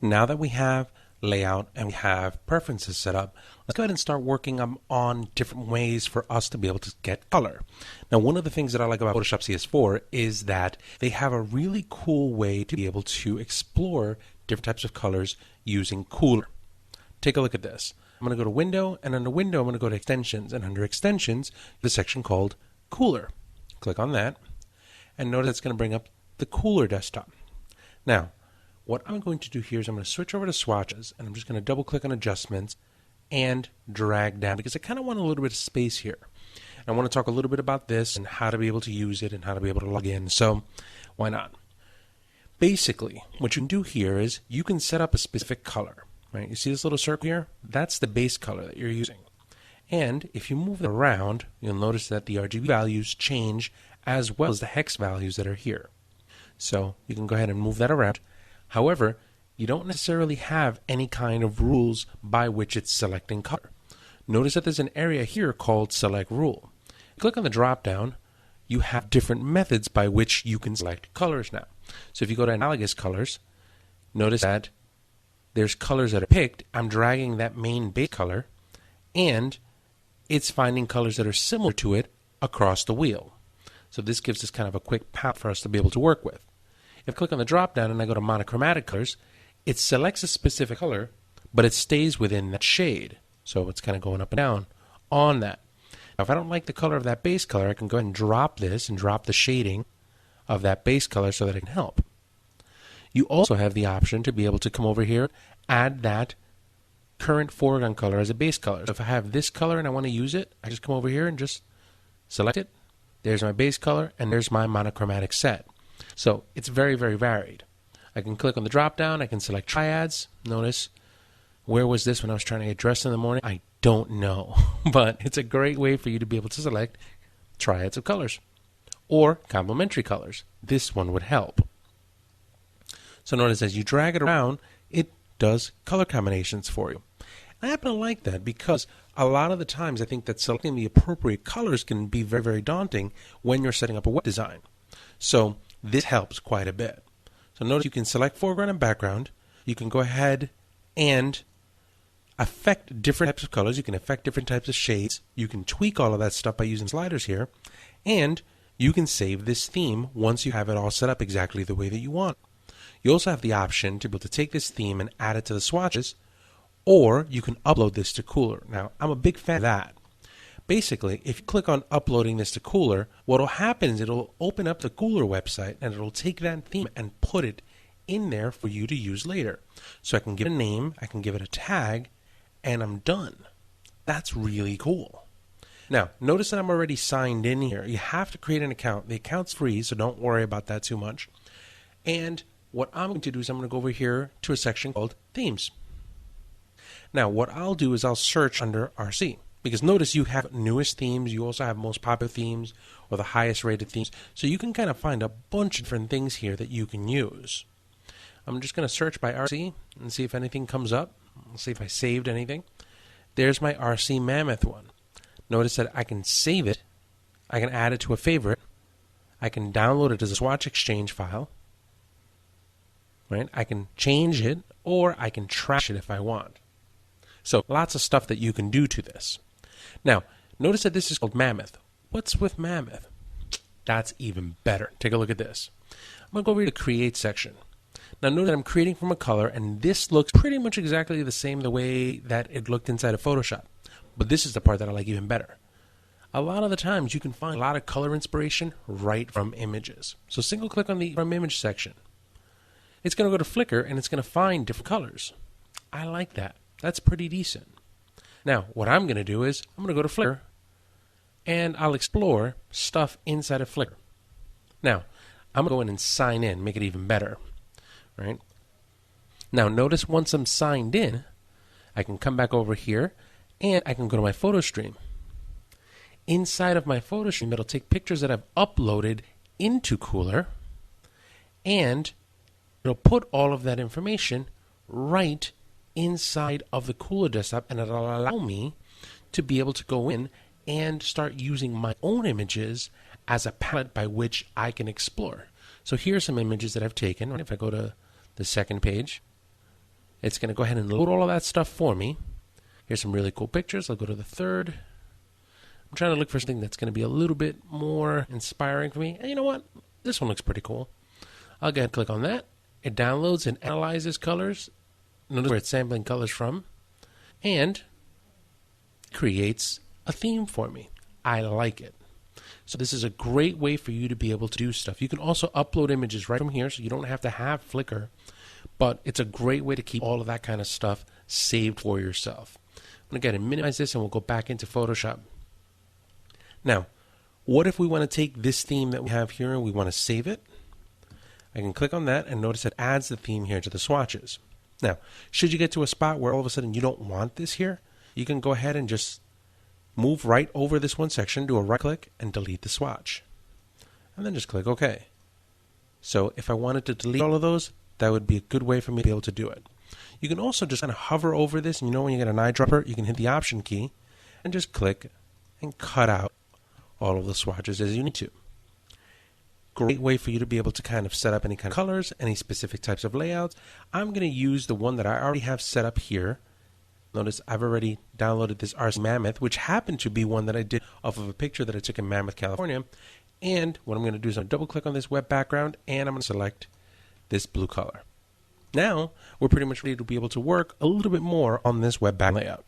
Now that we have layout and we have preferences set up, let's go ahead and start working on different ways for us to be able to get color. Now, one of the things that I like about Photoshop CS4 is that they have a really cool way to be able to explore different types of colors using Kuler. Take a look at this. I'm going to go to Window, and under Window, I'm going to go to Extensions, and under Extensions, the section called Kuler. Click on that, and notice it's going to bring up the Kuler desktop. Now, what I'm going to do here is I'm going to switch over to swatches, and I'm just going to double click on adjustments and drag down because I kind of want a little bit of space here. I want to talk a little bit about this and how to be able to use it and how to be able to log in. So why not? Basically, what you can do here is you can set up a specific color. Right? You see this little circle here? That's the base color that you're using. And if you move it around, you'll notice that the RGB values change as well as the hex values that are here. So you can go ahead and move that around. However, you don't necessarily have any kind of rules by which it's selecting color. Notice that there's an area here called Select Rule. Click on the drop down, you have different methods by which you can select colors now. So if you go to Analogous Colors, notice that there's colors that are picked. I'm dragging that main base color, and it's finding colors that are similar to it across the wheel. So this gives us kind of a quick path for us to be able to work with. If I click on the drop down and I go to monochromatic colors, it selects a specific color, but it stays within that shade. So it's kind of going up and down on that. Now, if I don't like the color of that base color, I can go ahead and drop this and drop the shading of that base color so that it can help. You also have the option to be able to come over here, add that current foreground color as a base color. So if I have this color and I want to use it, I just come over here and just select it. There's my base color, and there's my monochromatic set. So it's very, very varied. I can click on the drop down. I can select triads. Notice, where was this when I was trying to get dressed in the morning? I don't know. But it's a great way for you to be able to select triads of colors or complementary colors. This one would help. So notice as you drag it around, it does color combinations for you. I happen to like that because a lot of the times I think that selecting the appropriate colors can be very, very daunting when you're setting up a web design. So this helps quite a bit. So notice you can select foreground and background. You can go ahead and affect different types of colors. You can affect different types of shades. You can tweak all of that stuff by using sliders here. And you can save this theme once you have it all set up exactly the way that you want. You also have the option to be able to take this theme and add it to the swatches, or you can upload this to Kuler. Now, I'm a big fan of that. Basically, if you click on uploading this to Kuler, what will happen is it'll open up the Kuler website and it'll take that theme and put it in there for you to use later. So I can give it a name, I can give it a tag, and I'm done. That's really cool. Now, notice that I'm already signed in here. You have to create an account. The account's free, so don't worry about that too much. And what I'm going to do is I'm going to go over here to a section called Themes. Now, what I'll do is I'll search under RC. Because notice you have newest themes, you also have most popular themes, or the highest rated themes. So you can kind of find a bunch of different things here that you can use. I'm just going to search by RC and see if anything comes up. Let's see if I saved anything. There's my RC Mammoth one. Notice that I can save it. I can add it to a favorite. I can download it as a Swatch Exchange file. Right? I can change it, or I can trash it if I want. So lots of stuff that you can do to this. Now, notice that this is called Mammoth. What's with Mammoth? That's even better. Take a look at this. I'm going to go over to the Create section. Now, notice that I'm creating from a color, and this looks pretty much exactly the same the way that it looked inside of Photoshop. But this is the part that I like even better. A lot of the times, you can find a lot of color inspiration right from images. So single click on the From Image section. It's going to go to Flickr, and it's going to find different colors. I like that. That's pretty decent. Now, what I'm going to do is I'm going to go to Flickr, and I'll explore stuff inside of Flickr. Now, I'm going to go in and sign in, make it even better. Right? Now, notice once I'm signed in, I can come back over here, and I can go to my photo stream. Inside of my photo stream, it'll take pictures that I've uploaded into Kuler, and it'll put all of that information right inside of the Kuler desktop, and it'll allow me to be able to go in and start using my own images as a palette by which I can explore. So here's some images that I've taken. If I go to the second page, It's going to go ahead and load all of that stuff for me. Here's some really cool pictures. I'll go to the third. I'm trying to look for something that's going to be a little bit more inspiring for me. And you know what? This one looks pretty cool. I'll go ahead and click on that. It downloads and analyzes colors. Notice where it's sampling colors from. And creates a theme for me. I like it. So this is a great way for you to be able to do stuff. You can also upload images right from here, so you don't have to have Flickr. But it's a great way to keep all of that kind of stuff saved for yourself. I'm going to go ahead and minimize this, and we'll go back into Photoshop. Now, what if we want to take this theme that we have here and we want to save it? I can click on that, and notice it adds the theme here to the swatches. Now, should you get to a spot where all of a sudden you don't want this here, you can go ahead and just move right over this one section, do a right click, and delete the swatch. And then just click OK. So if I wanted to delete all of those, that would be a good way for me to be able to do it. You can also just kind of hover over this, and you know when you get an eyedropper, you can hit the Option key and just click and cut out all of the swatches as you need to. Great way for you to be able to kind of set up any kind of colors, any specific types of layouts. I'm going to use the one that I already have set up here. Notice I've already downloaded this RC Mammoth, which happened to be one that I did off of a picture that I took in Mammoth, California. And what I'm going to do is I'm going to double click on this web background, and I'm going to select this blue color. Now we're pretty much ready to be able to work a little bit more on this web background layout.